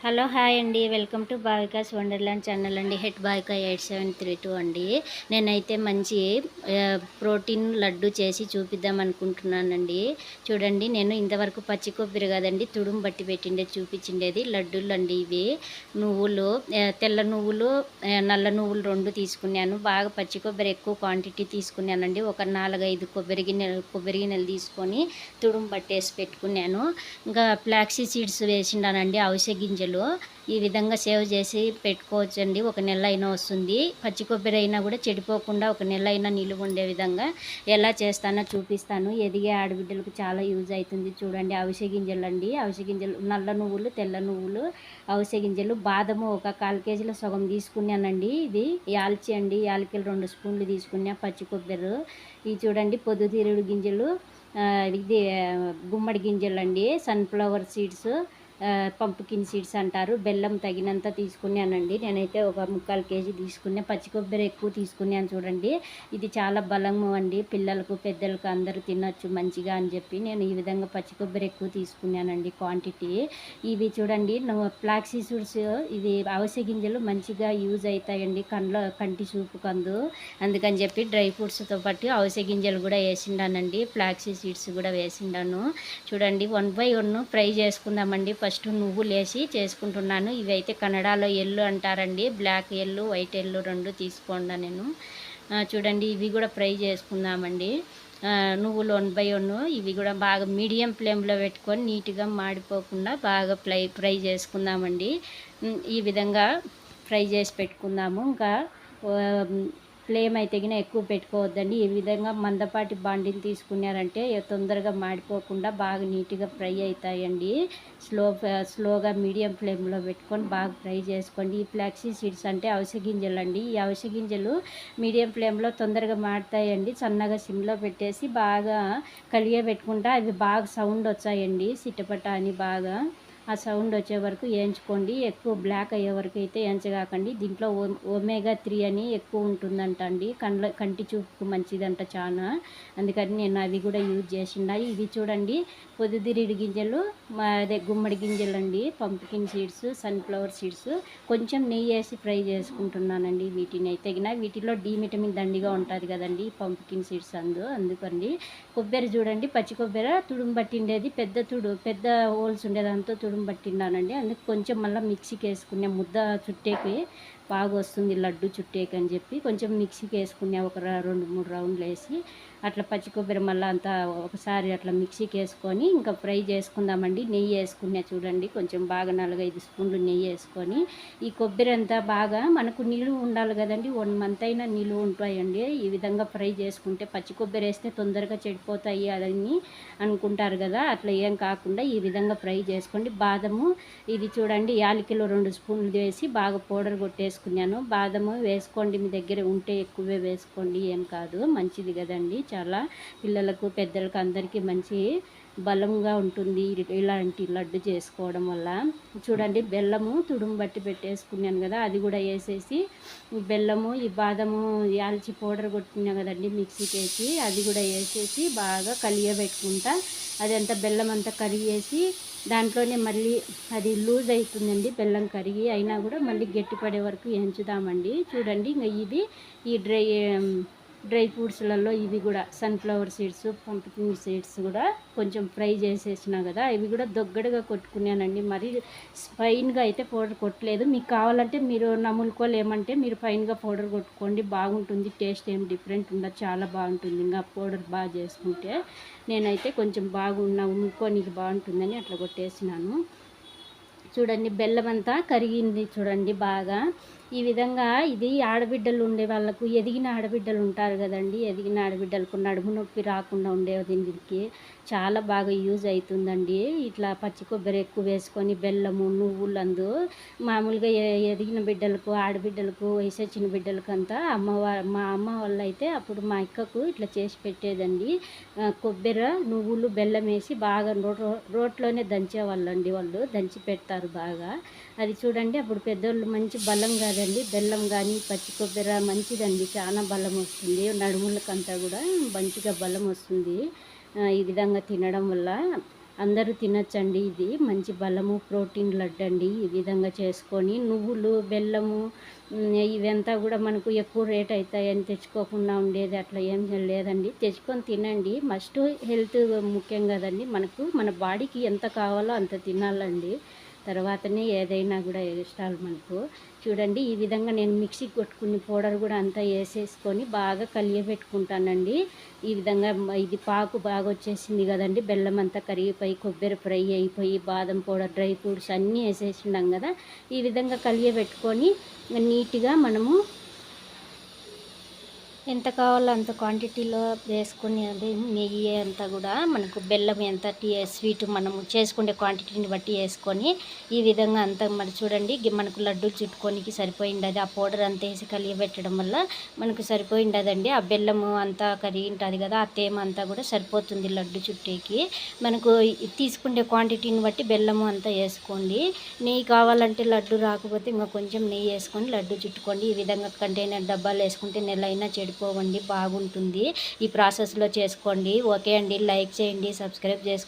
Hello hi అండి, welcome to భావికాస్ wonderland channel అండి. Head Bhavika 8732 అండి. నేనైతే మంచి ప్రోటీన్ లడ్డు చేసి చూపిద్దాం అనుకుంటున్నానండి. చూడండి, నేను ఇంతవరకు పచ్చి కొబ్బరి కదండి తుడుము బట్టి పెట్టిండేది చూపించిండేది లడ్డూలు అండి. ఇవి నువ్వులు, తెల్ల నువ్వులు, నల్ల నువ్వులు రెండు తీసుకున్నాను. బాగా పచ్చి కొబ్బరి ఎక్కువ క్వాంటిటీ తీసుకున్నానండి. ఒక 4-5 కొబ్బరి గిన్నెలు తీసుకొని తుడుము పట్టేసి పెట్టుకున్నాను. ఇంకా ఫ్లాక్సీ సీడ్స్ వేసిండానండి, అవిసె గింజలు. ఈ విధంగా సేవ్ చేసి పెట్టుకోవచ్చండి. ఒక నెల అయినా వస్తుంది. పచ్చి కొబ్బరి అయినా కూడా చెడిపోకుండా ఒక నెల అయినా నిలువ ఉండే విధంగా ఎలా చేస్తానో చూపిస్తాను. ఎదిగే ఆడబిడ్డలకు చాలా యూజ్ అవుతుంది. చూడండి, అవిసె గింజలు అండి. అవిసె గింజలు, నల్ల నువ్వులు, తెల్ల నువ్వులు, అవిసె గింజలు, బాదము ఒక 1/4 కేజీలో సగం తీసుకున్నానండి. ఇది యాల్చి అండి, యాలకులు 2 స్పూన్లు తీసుకున్నా. పచ్చి కొబ్బరి ఇవి చూడండి, పొద్దుతిరుగుడు గింజలు, ఇది గుమ్మడి గింజలు అండి, సన్ఫ్లవర్ సీడ్స్, పంప్కిన్ సీడ్స్ అంటారు. బెల్లం తగినంత తీసుకున్నానండి. నేనైతే ఒక 3/4 కేజీ తీసుకున్నా. పచ్చి కొబ్బరి ఎక్కువ తీసుకున్నాను. చూడండి, ఇది చాలా బలము అండి, పిల్లలకు పెద్దలకు అందరూ తినొచ్చు మంచిగా అని చెప్పి నేను ఈ విధంగా పచ్చి కొబ్బరి ఎక్కువ తీసుకున్నానండి క్వాంటిటీ. ఇవి చూడండి, ఫ్లాక్సీ సీడ్స్, ఇది అవిసె గింజలు మంచిగా యూజ్ అవుతాయండి కంటి చూపు కందు. అందుకని చెప్పి డ్రై ఫ్రూట్స్తో పాటు అవిసె గింజలు కూడా వేసిండానండి, ఫ్లాక్సీ సీడ్స్ కూడా వేసిండాను. చూడండి, 1 బై 1 ఫ్రై చేసుకుందామండి. ఫస్ట్ నువ్వులు వేసి చేసుకుంటున్నాను. ఇవి అయితే కన్నడలో ఎల్లు అంటారండి. బ్లాక్ ఎల్లు, వైట్ ఎల్లు రెండు తీసుకోండి నేను. చూడండి, ఇవి కూడా ఫ్రై చేసుకుందామండి. నువ్వులు 1 బై 1 ఇవి కూడా బాగా మీడియం ఫ్లేమ్లో పెట్టుకొని నీట్గా మాడిపోకుండా బాగా ఫ్రై చేసుకుందామండి. ఈ విధంగా ఫ్రై చేసి పెట్టుకుందాము. ఇంకా ఫ్లేమ్ అయితే గిన ఎక్కువ పెట్టుకోవద్దండి. ఈ విధంగా మందపాటి బాండిని తీసుకున్నారంటే తొందరగా మాడిపోకుండా బాగా నీట్గా ఫ్రై అవుతాయండి. స్లోగా మీడియం ఫ్లేమ్లో పెట్టుకొని బాగా ఫ్రై చేసుకోండి. ఈ ఫ్లాక్సీ సీడ్స్ అంటే అవిసె గింజలు అండి. ఈ అవిసె గింజలు మీడియం ఫ్లేమ్లో తొందరగా మాడతాయండి. సన్నగా సిమ్లో పెట్టేసి బాగా కలియబెట్టుకుంటా అవి బాగా సౌండ్ వచ్చాయండి, చిటపట అని బాగా ఆ సౌండ్ వచ్చే వరకు వేయించుకోండి. ఎక్కువ బ్లాక్ అయ్యే వరకు అయితే వేయించగాకండి. దీంట్లో ఒమేగా 3 అని ఎక్కువ ఉంటుందంట అండి, కంటి చూపుకు మంచిదంట చాలా. అందుకని నేను అవి కూడా యూజ్ చేసిండాయి. ఇవి చూడండి, పొద్దుతిరుగుడు గింజలు, అదే గుమ్మడి గింజలు అండి, పంప్కిన్ సీడ్స్, సన్ఫ్లవర్ సీడ్స్. కొంచెం నెయ్యి వేసి ఫ్రై చేసుకుంటున్నానండి. వీటిని అయితే వీటిలో డి విటమిన్ దండిగా ఉంటుంది కదండి పంప్కిన్ సీడ్స్ అందుకండి. కొబ్బరి చూడండి, పచ్చి కొబ్బరి తుడుము పట్టిండేది పెద్ద హోల్స్ ఉండేదంతా తుడుము పట్టిండానండి. అందుకు కొంచెం మళ్ళీ మిక్సీకి వేసుకునే ముద్ద చుట్టేకి బాగా వస్తుంది లడ్డు చుట్టేకి అని చెప్పి కొంచెం మిక్సీకి వేసుకునే ఒక 2-3 రౌండ్లు వేసి అట్లా పచ్చి కొబ్బరి మళ్ళీ అంతా ఒకసారి అట్లా మిక్సీకి వేసుకొని ఇంకా ఫ్రై చేసుకుందామండి. నెయ్యి వేసుకునే చూడండి, కొంచెం బాగా 4-5 స్పూన్లు నెయ్యి వేసుకొని ఈ కొబ్బరి అంతా బాగా మనకు నిలువ ఉండాలి కదండి, 1 మంత్ అయినా నిలువ ఉంటాయండి. ఈ విధంగా ఫ్రై చేసుకుంటే పచ్చి కొబ్బరి వేస్తే తొందరగా చెడిపోతాయి అదని అనుకుంటారు కదా, అట్లా ఏం కాకుండా ఈ విధంగా ఫ్రై చేసుకోండి. బాదము ఇది చూడండి, యాలకులు 2 స్పూన్లు వేసి బాగా పౌడర్ కొట్టేసుకున్నాను. బాదము వేసుకోండి, మీ దగ్గర ఉంటే ఎక్కువే వేసుకోండి, ఏం కాదు, మంచిది కదండి. చాలా పిల్లలకు పెద్దలకు అందరికీ మంచి బలంగా ఉంటుంది ఇలాంటి లడ్డు చేసుకోవడం వల్ల. చూడండి, బెల్లము తుడుము బట్టి పెట్టేసుకున్నాను కదా, అది కూడా వేసేసి బెల్లము, ఈ బాదము, యాల్చి పౌడర్ కొట్టుకున్నాను కదండి మిక్సీకి వేసి, అది కూడా వేసేసి బాగా కలియబెట్టుకుంటా అదంతా బెల్లం అంతా కరిగేసి దాంట్లోనే మళ్ళీ అది లూజ్ అవుతుందండి. బెల్లం కరిగి అయినా కూడా మళ్ళీ గట్టిపడే వరకు ఎంచుదామండి. చూడండి, ఇంకా ఇది ఈ డ్రై ఫ్రూట్స్లలో ఇవి కూడా సన్ఫ్లవర్ సీడ్స్, పంప్కిన్ సీడ్స్ కూడా కొంచెం ఫ్రై చేసేసినా కదా, ఇవి కూడా దొగ్గడగా కొట్టుకున్నానండి. మరి ఫైన్గా అయితే పౌడర్ కొట్టలేదు. మీకు కావాలంటే మీరు నములుకోలేమంటే మీరు ఫైన్గా పౌడర్ కొట్టుకోండి, బాగుంటుంది. టేస్ట్ ఏం డిఫరెంట్ ఉండదు, చాలా బాగుంటుంది. ఇంకా పౌడర్ బాగా చేసుకుంటే నేనైతే కొంచెం ఉమ్ముకోనికి బాగుంటుందని అట్లా కొట్టేసినాను. చూడండి, బెల్లం అంతా కరిగింది చూడండి బాగా. ఈ విధంగా ఇది ఆడబిడ్డలు ఉండే వాళ్ళకు, ఎదిగిన ఆడబిడ్డలు ఉంటారు కదండి, ఎదిగిన ఆడబిడ్డలకు నడుము నొప్పి రాకుండా ఉండే దీనికి చాలా బాగా యూజ్ అవుతుందండి. ఇట్లా పచ్చి కొబ్బరి ఎక్కువ వేసుకొని బెల్లము, నువ్వులందు మామూలుగా ఎదిగిన బిడ్డలకు, ఆడబిడ్డలకు, వయసు వచ్చిన బిడ్డలకు అంతా మా అమ్మ వాళ్ళు అయితే అప్పుడు మా అక్కకు ఇట్లా చేసి పెట్టేదండి. కొబ్బరి, నువ్వులు, బెల్లం వేసి బాగా రోట్లోనే దంచేవాళ్ళండి, వాళ్ళు దంచి పెడతారు బాగా. అది చూడండి, అప్పుడు పెద్దోళ్ళు మంచి బలం కాదండి, బెల్లం కానీ పచ్చి కొబ్బరి మంచిదండి, చాలా బలం వస్తుంది. నడుములకంతా కూడా మంచిగా బలం వస్తుంది ఈ విధంగా తినడం వల్ల. అందరూ తినొచ్చండి. ఇది మంచి బలము ప్రోటీన్ లడ్డు అండి. ఈ విధంగా చేసుకొని నువ్వులు, బెల్లము ఇవంతా కూడా మనకు ఎక్కువ రేట్ అవుతాయని తెచ్చుకోకుండా ఉండేది అట్లా ఏం లేదండి. తెచ్చుకొని తినండి. మస్ట్ హెల్త్ ముఖ్యం కదండి. మనకు మన బాడీకి ఎంత కావాలో అంత తినాలండి. తర్వాతనే ఏదైనా కూడా ఇష్టాలు మనకు. చూడండి ఈ విధంగా నేను మిక్సీకి కొట్టుకుని పౌడర్ కూడా అంతా వేసేసుకొని బాగా కలియబెట్టుకుంటానండి. ఈ విధంగా ఇది పాకు బాగా వచ్చేసింది కదండి. బెల్లం అంతా కరిగిపోయి కొబ్బరి ఫ్రై అయిపోయి బాదం పౌడర్, డ్రై ఫ్రూట్స్ అన్నీ వేసేసినాం కదా. ఈ విధంగా కలియబెట్టుకొని నీట్గా మనము ఎంత కావాలో అంత క్వాంటిటీలో వేసుకుని అది నెయ్యి అంతా కూడా మనకు బెల్లం ఎంత స్వీట్ మనము చేసుకునే క్వాంటిటీని బట్టి వేసుకొని ఈ విధంగా అంతా మరి చూడండి మనకు లడ్డూలు చుట్టుకోనికి సరిపోయిండది. ఆ పౌడర్ అంతా వేసి కలియబెట్టడం వల్ల మనకు సరిపోయిండదండి. ఆ బెల్లము అంతా కరిగి ఉంటుంది కదా, ఆ తేమ అంతా కూడా సరిపోతుంది లడ్డు చుట్టేకి. మనకు తీసుకునే క్వాంటిటీని బట్టి బెల్లము అంతా వేసుకోండి. నెయ్యి కావాలంటే లడ్డు రాకపోతే ఇంకా కొంచెం నెయ్యి వేసుకొని లడ్డు చుట్టుకోండి. ఈ విధంగా కంటైనర్ డబ్బాలు వేసుకుంటే నెలైనా చెడిపోవండి, బాగుంటుంది. ఈ ప్రాసెస్లో చేసుకోండి. ఓకే అండి, లైక్ చేయండి, సబ్స్క్రైబ్ చేసుకోండి.